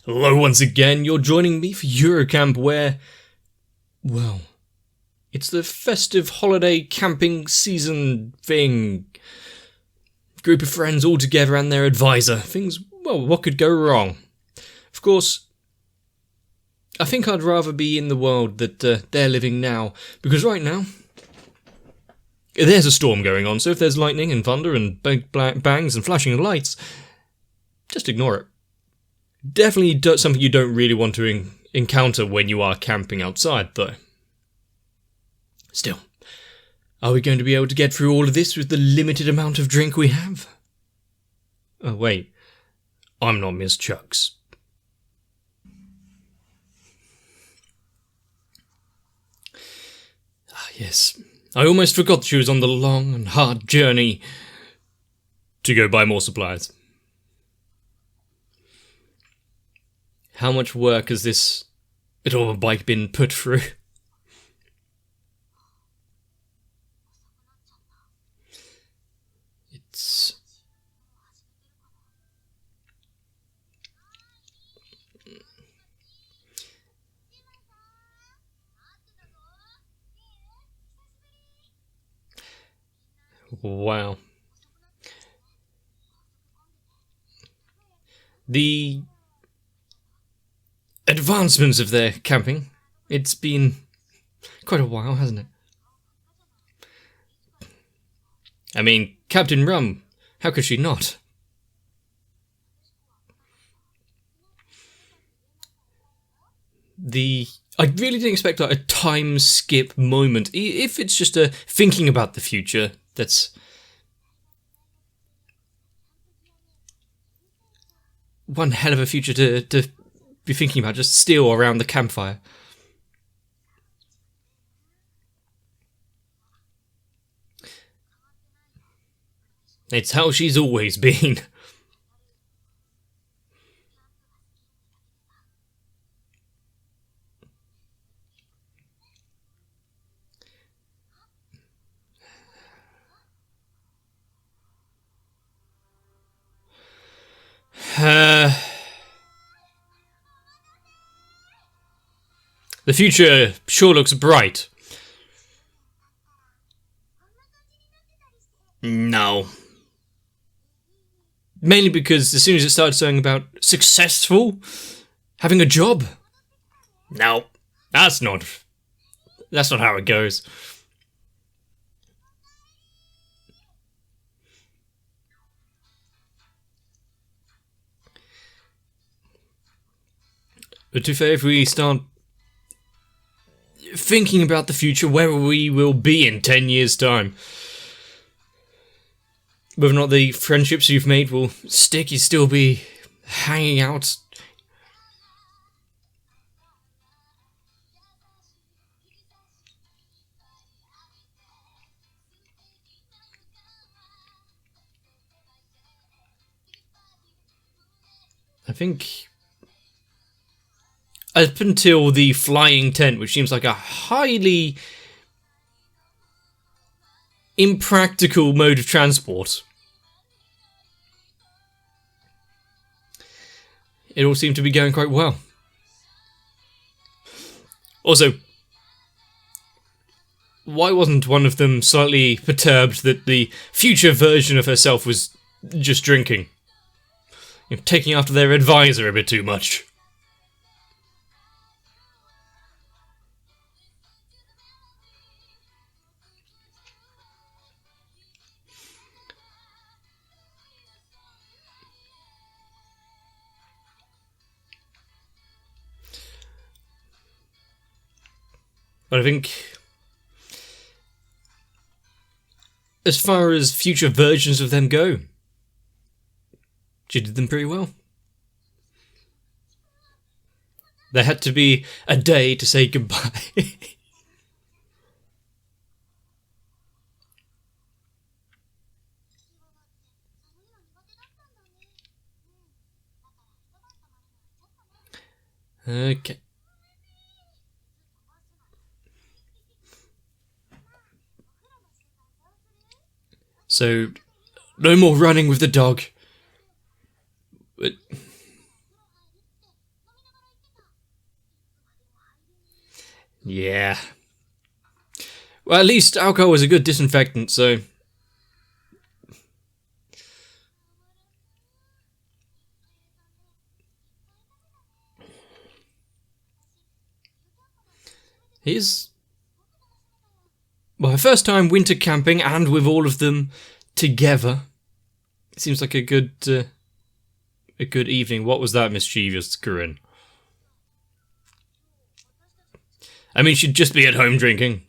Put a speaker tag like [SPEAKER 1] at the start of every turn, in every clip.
[SPEAKER 1] Hello once again, you're joining me for Eurocamp where, well, it's the festive holiday camping season thing. Group of friends all together and their advisor. Things, well, what could go wrong? Of course, I think I'd rather be in the world that they're living now, because right now, there's a storm going on, so if there's lightning and thunder and big bangs and flashing lights, just ignore it. Definitely something you don't really want to encounter when you are camping outside, though. Still, are we going to be able to get through all of this with the limited amount of drink we have? Oh, wait. I'm not Miss Chucks. Ah, yes. I almost forgot she was on the long and hard journey to go buy more supplies. How much work has this little bike been put through? It's... wow. The advancements of their camping. It's been quite a while, hasn't it? I mean, Captain Rum, how could she not? I really didn't expect like a time skip moment. If it's just a thinking about the future, that's one hell of a future to be thinking about, just still around the campfire. It's how she's always been. The future sure looks bright. No. Mainly because as soon as it started saying about successful, having a job. No, that's not how it goes. But to be fair, if we start thinking about the future, where we will be in 10 years' time, whether or not the friendships you've made will stick, you still be hanging out. I think up until the flying tent, which seems like a highly impractical mode of transport, it all seemed to be going quite well. Also, why wasn't one of them slightly perturbed that the future version of herself was just drinking? You know, taking after their advisor a bit too much. But I think, as far as future versions of them go, she did them pretty well. There had to be a day to say goodbye. Okay. So, no more running with the dog. But Yeah. Well, at least alcohol is a good disinfectant, so... Here's... Well, her first time winter camping, and with all of them together. It seems like a good evening. What was that mischievous grin? I mean, she'd just be at home drinking.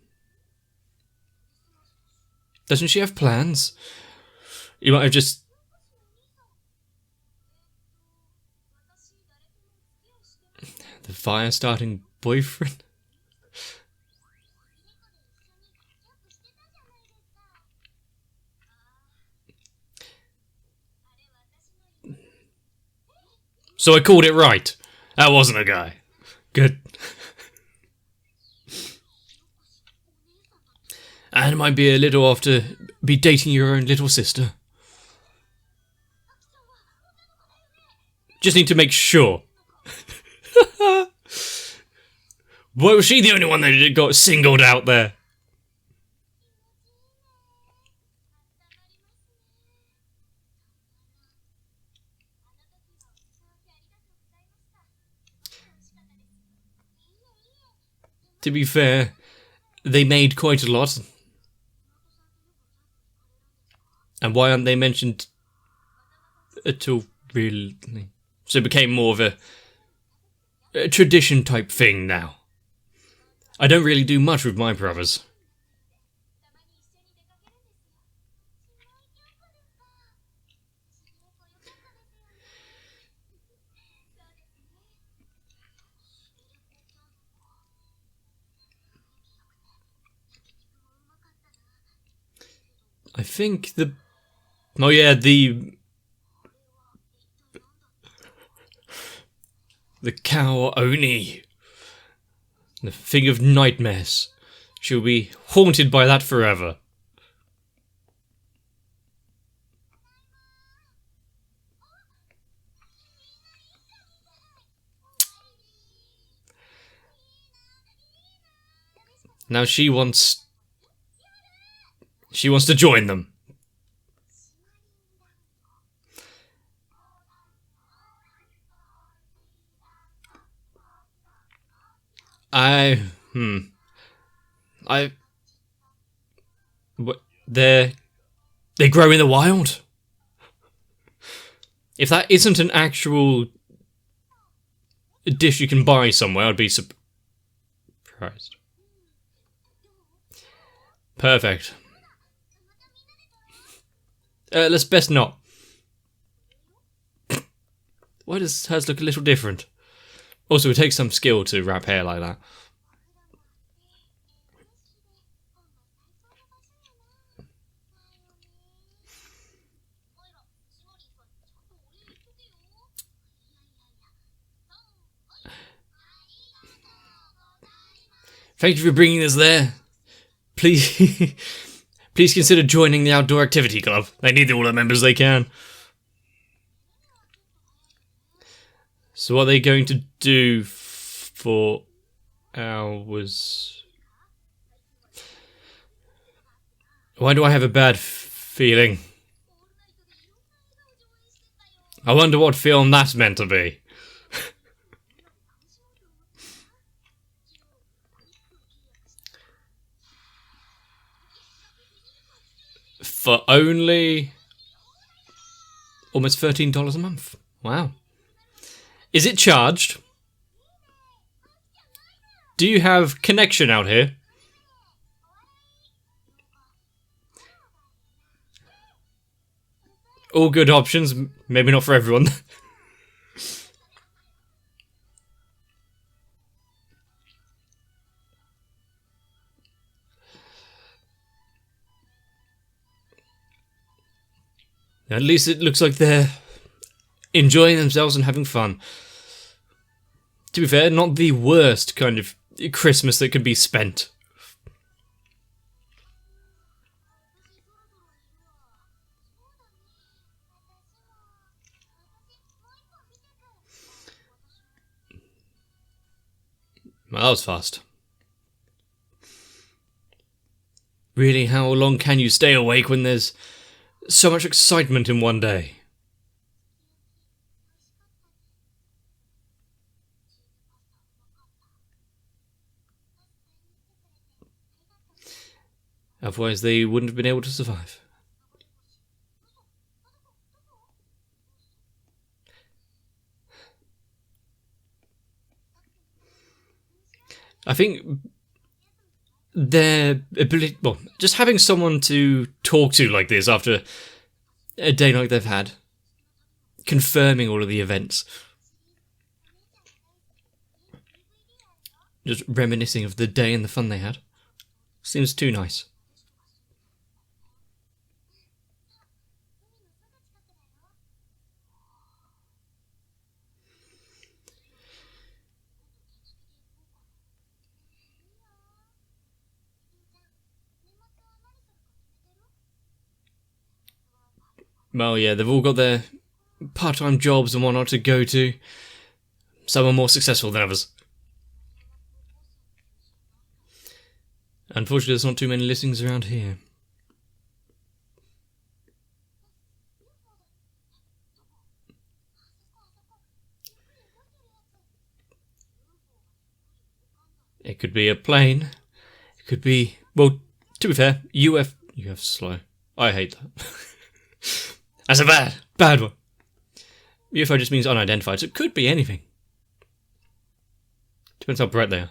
[SPEAKER 1] Doesn't she have plans? You might have just... The fire-starting boyfriend? So I called it right. That wasn't a guy. Good. And it might be a little off to be dating your own little sister. Just need to make sure. Why was she the only one that got singled out there? To be fair, they made quite a lot. And why aren't they mentioned at all, really? So it became more of a tradition type thing now. I don't really do much with my brothers. I think the... Oh yeah, the cow Oni. The thing of nightmares. She'll be haunted by that forever. Now she wants to join them. They grow in the wild. If that isn't an actual dish you can buy somewhere, I'd be surprised. Perfect. Let's best not. Why does hers look a little different? Also, it takes some skill to wrap hair like that. Thank you for bringing us there. Please, please consider joining the outdoor activity club. They need all the members they can. So what are they going to do for hours? Why do I have a bad feeling? I wonder what film that's meant to be. For only almost $13 a month. Wow. Is it charged? Do you have connection out here? All good options, maybe not for everyone. At least it looks like they're enjoying themselves and having fun. To be fair, not the worst kind of Christmas that could be spent. Well, that was fast. Really, how long can you stay awake when there's so much excitement in one day? Otherwise, they wouldn't have been able to survive. I think their ability, well, just having someone to talk to like this after a day like they've had, confirming all of the events, just reminiscing of the day and the fun they had, seems too nice. Well, yeah, they've all got their part-time jobs and whatnot to go to. Some are more successful than others. Unfortunately, there's not too many listings around here. It could be a plane. It could be, well, to be fair, UF slow. I hate that. That's a bad one. UFO just means unidentified, so it could be anything. Depends how bright they are.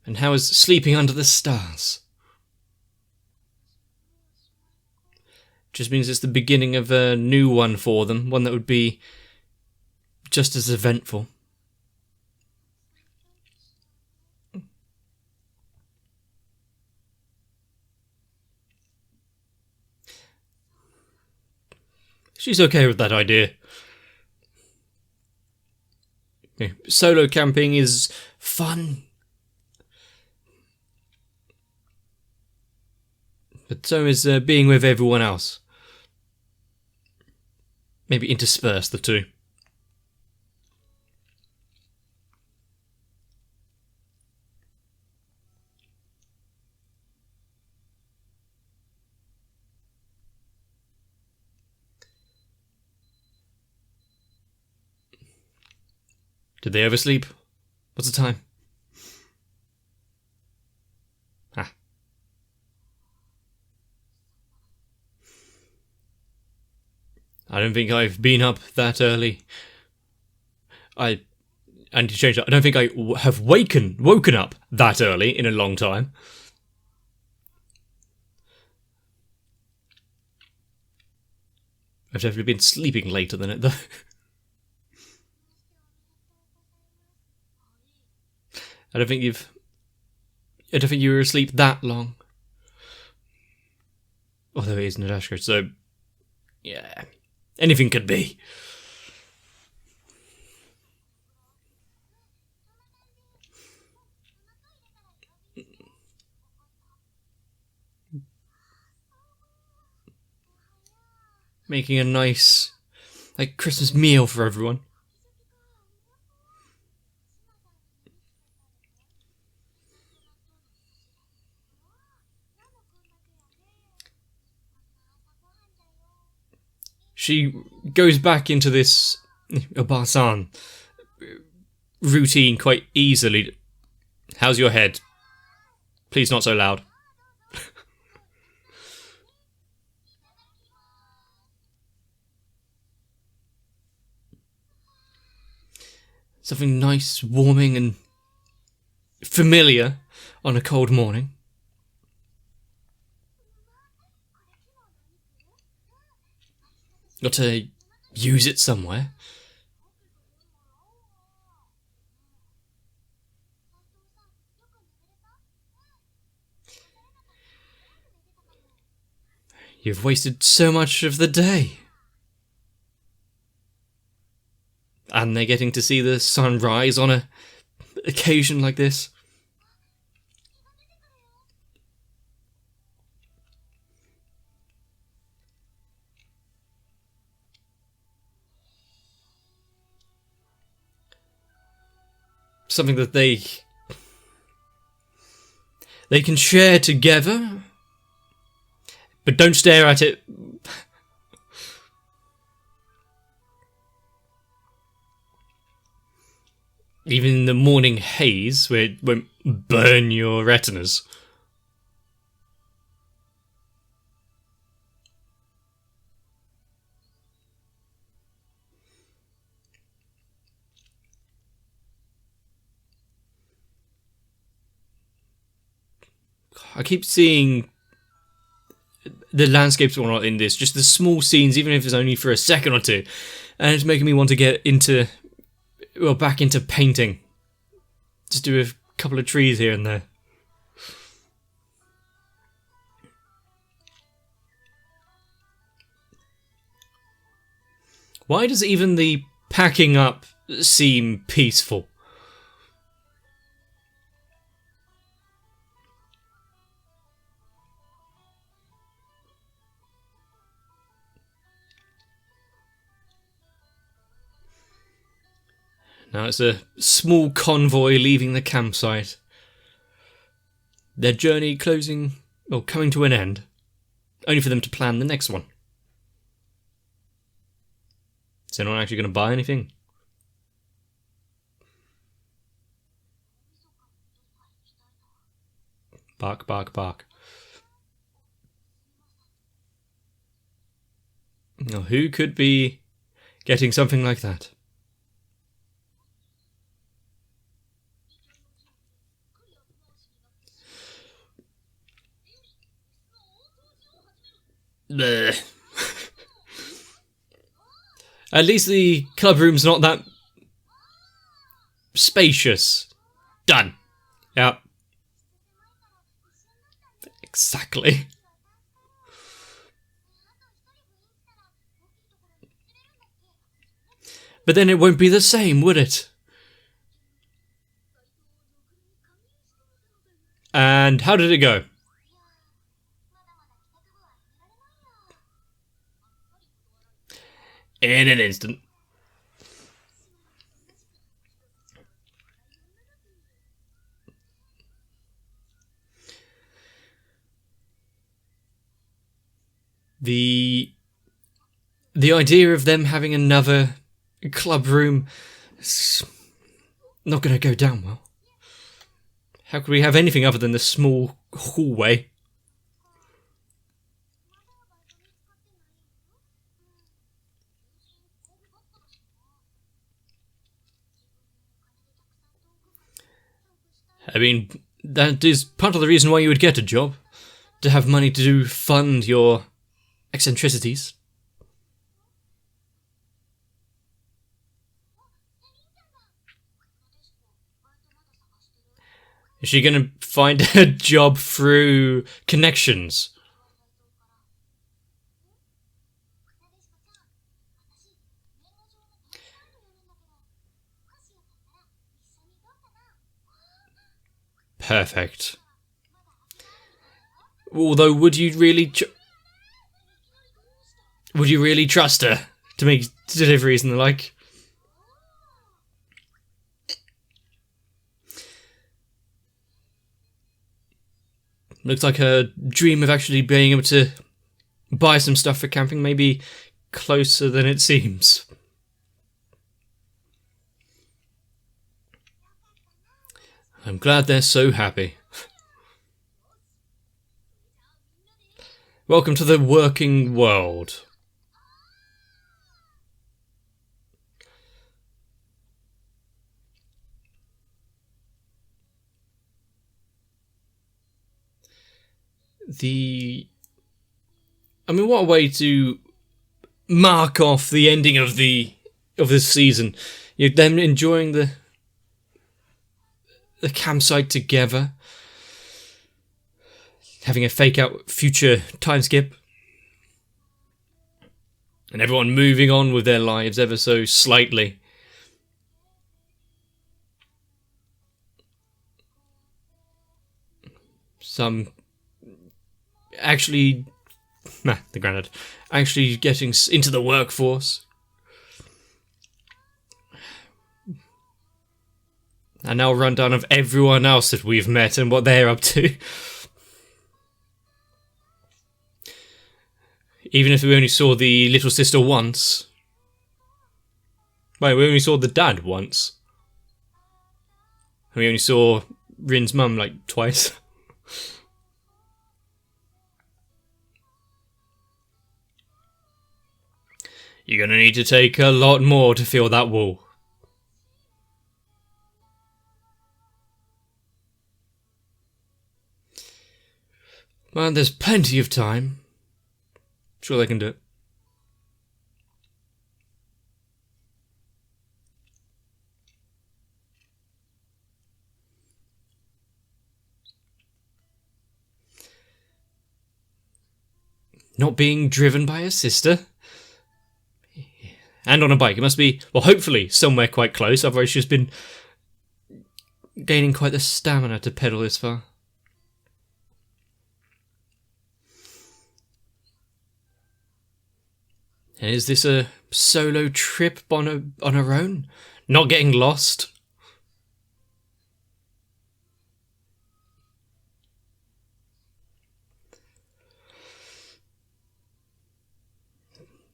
[SPEAKER 1] And how is sleeping under the stars? Just means it's the beginning of a new one for them, one that would be just as eventful. She's okay with that idea. Okay. Solo camping is fun. But so is being with everyone else. Maybe intersperse the two. Did they oversleep? What's the time? Ah. I don't think I've been up that early. I need to change that. I don't think I have woken up that early in a long time. I've definitely been sleeping later than it, though. I don't think you were asleep that long. Although it is Nadashka, so yeah, anything could be. Making a nice, Christmas meal for everyone. She goes back into this Obasan routine quite easily. How's your head? Please not so loud. Something nice, warming and familiar on a cold morning. Got to use it somewhere. You've wasted so much of the day. And they're getting to see the sun rise on a occasion like this. Something that they They can share together, but don't stare at it. Even in the morning haze, where it won't burn your retinas. I keep seeing the landscapes and whatnot in this, just the small scenes, even if it's only for a second or two, and it's making me want to get into, well, back into painting. Just do a couple of trees here and there. Why does even the packing up seem peaceful? Now it's a small convoy leaving the campsite. Their journey coming to an end. Only for them to plan the next one. Is anyone actually going to buy anything? Bark, bark, bark. Now, who could be getting something like that? Blech. At least the club room's not that spacious. Done. Yep. Exactly. But then it won't be the same, would it? And how did it go? In an instant. The idea of them having another club room is not going to go down well. How could we have anything other than the small hallway? I mean, that is part of the reason why you would get a job. To have money to fund your eccentricities. Is she going to find a job through connections? Perfect. Although, would you really trust her to make deliveries and the like? Looks like her dream of actually being able to buy some stuff for camping may be closer than it seems. I'm glad they're so happy. Welcome to the working world. I mean, what a way to mark off the ending of this season. Them enjoying the campsite together, having a fake out future time skip, and everyone moving on with their lives ever so slightly. Some actually, the granddad, actually getting into the workforce. And now a rundown of everyone else that we've met and what they're up to. Even if we only saw the little sister once. Wait, we only saw the dad once. And we only saw Rin's mum like twice. You're gonna need to take a lot more to fill that wall. Well, there's plenty of time. Sure they can do it. Not being driven by a sister. And on a bike. It must be, well, hopefully somewhere quite close. Otherwise she's been gaining quite the stamina to pedal this far. And is this a solo trip on her own? Not getting lost?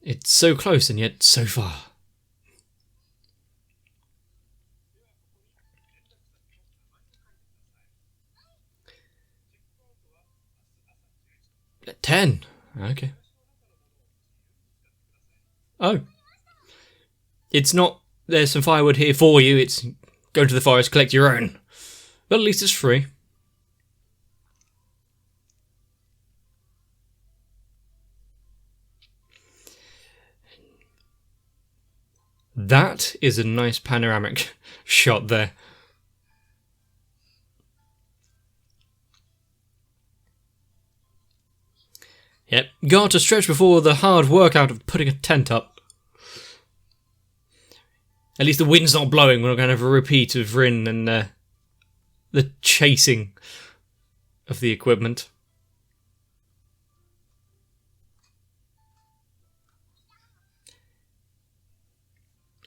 [SPEAKER 1] It's so close and yet so far. At 10. Okay. Oh. It's not, there's some firewood here for you, it's go to the forest, collect your own. But at least it's free. That is a nice panoramic shot there. Yep, got to stretch before the hard workout of putting a tent up. At least the wind's not blowing. We're not going to have a repeat of Rin and the chasing of the equipment.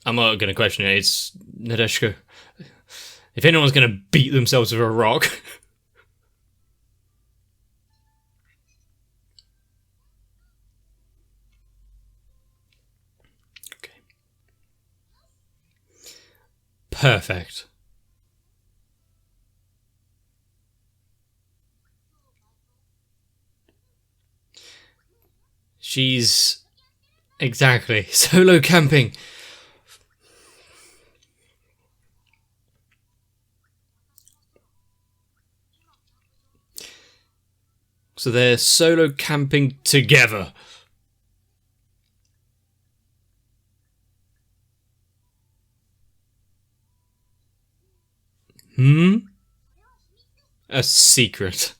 [SPEAKER 1] I'm not going to question it. It's Nadeshko. If anyone's going to beat themselves with a rock. Okay. Perfect. She's... Exactly. Solo camping. So they're solo camping together. A secret.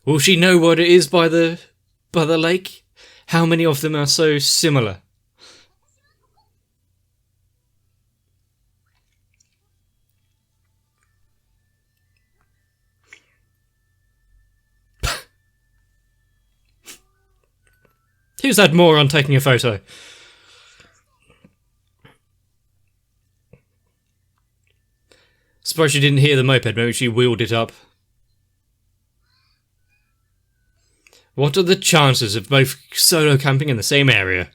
[SPEAKER 1] Will she know what it is by the lake? How many of them are so similar? Who's that moron taking a photo? Suppose she didn't hear the moped, maybe she wheeled it up. What are the chances of both solo camping in the same area?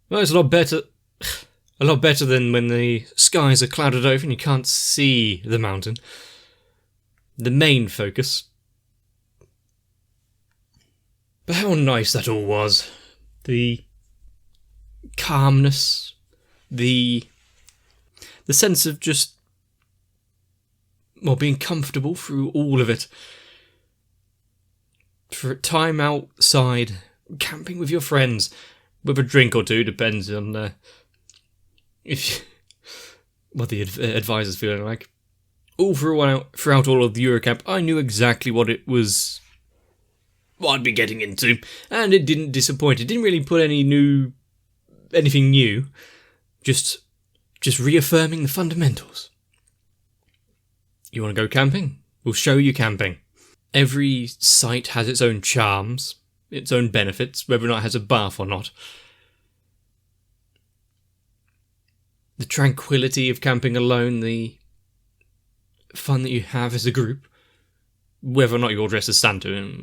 [SPEAKER 1] Well, it's a lot better than when the skies are clouded over and you can't see the mountain. The main focus. But how nice that all was. The calmness, the sense of just, well, being comfortable through all of it. For time outside, camping with your friends, with a drink or two, depends on what the advisor's feeling like. All throughout all of the Eurocamp, I knew exactly what it was, what I'd be getting into, and it didn't disappoint. It didn't really put anything new, just just reaffirming the fundamentals. You want to go camping? We'll show you camping. Every site has its own charms, its own benefits, whether or not it has a bath or not. The tranquility of camping alone, the fun that you have as a group, whether or not you're dressed as Santa.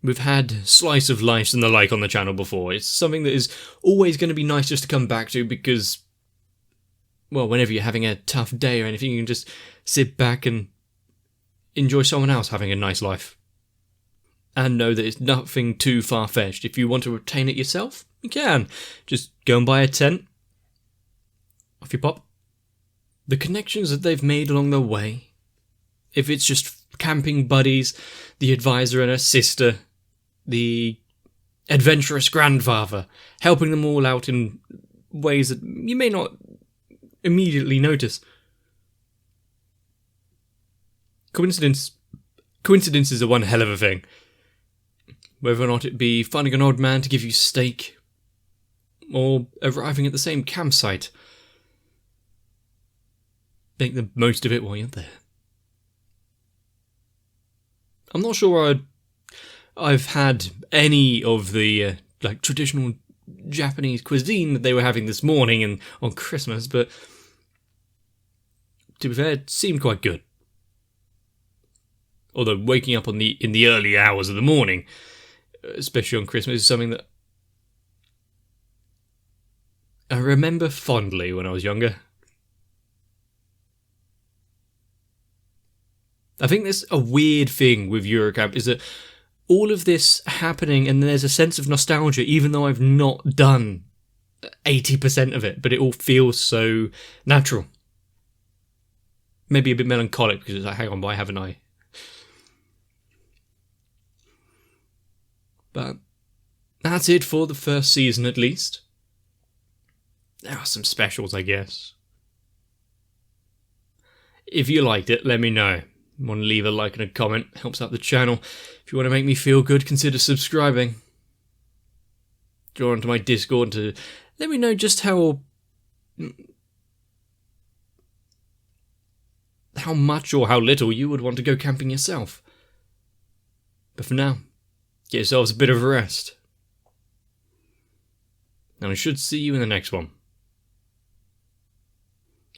[SPEAKER 1] We've had slice of life and the like on the channel before. It's something that is always going to be nice just to come back to because, well, whenever you're having a tough day or anything, you can just sit back and enjoy someone else having a nice life. And know that it's nothing too far-fetched. If you want to obtain it yourself, you can. Just go and buy a tent. Off you pop. The connections that they've made along the way, if it's just camping buddies, the advisor and her sister, the adventurous grandfather, helping them all out in ways that you may not immediately notice. Coincidences are one hell of a thing. Whether or not it be finding an odd man to give you steak, or arriving at the same campsite. Make the most of it while you're there. I'm not sure I've had any of the traditional Japanese cuisine that they were having this morning and on Christmas, but to be fair, it seemed quite good. Although waking up in the early hours of the morning, especially on Christmas, is something that I remember fondly when I was younger. I think there's a weird thing with Eurocamp, is that all of this happening and there's a sense of nostalgia, even though I've not done 80% of it, but it all feels so natural. Maybe a bit melancholic, because it's like, hang on, why haven't I? But that's it for the first season, at least. There are some specials, I guess. If you liked it, let me know. Want to leave a like and a comment, helps out the channel. If you want to make me feel good, consider subscribing. Join onto my Discord to let me know just how much or how little you would want to go camping yourself. But for now, get yourselves a bit of a rest. And I should see you in the next one.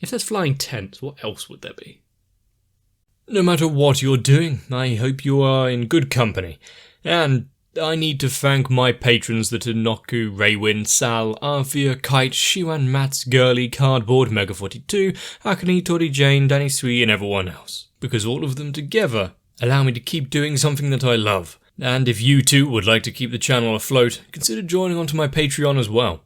[SPEAKER 1] If there's flying tents, what else would there be? No matter what you're doing, I hope you are in good company. And I need to thank my patrons that are Noku, Raywin, Sal, Arthur, Kite, Shiwan, Mats, Girly, Cardboard, Mega42, Akane, Tori Jane, Danny Sui, and everyone else. Because all of them together allow me to keep doing something that I love. And if you too would like to keep the channel afloat, consider joining onto my Patreon as well.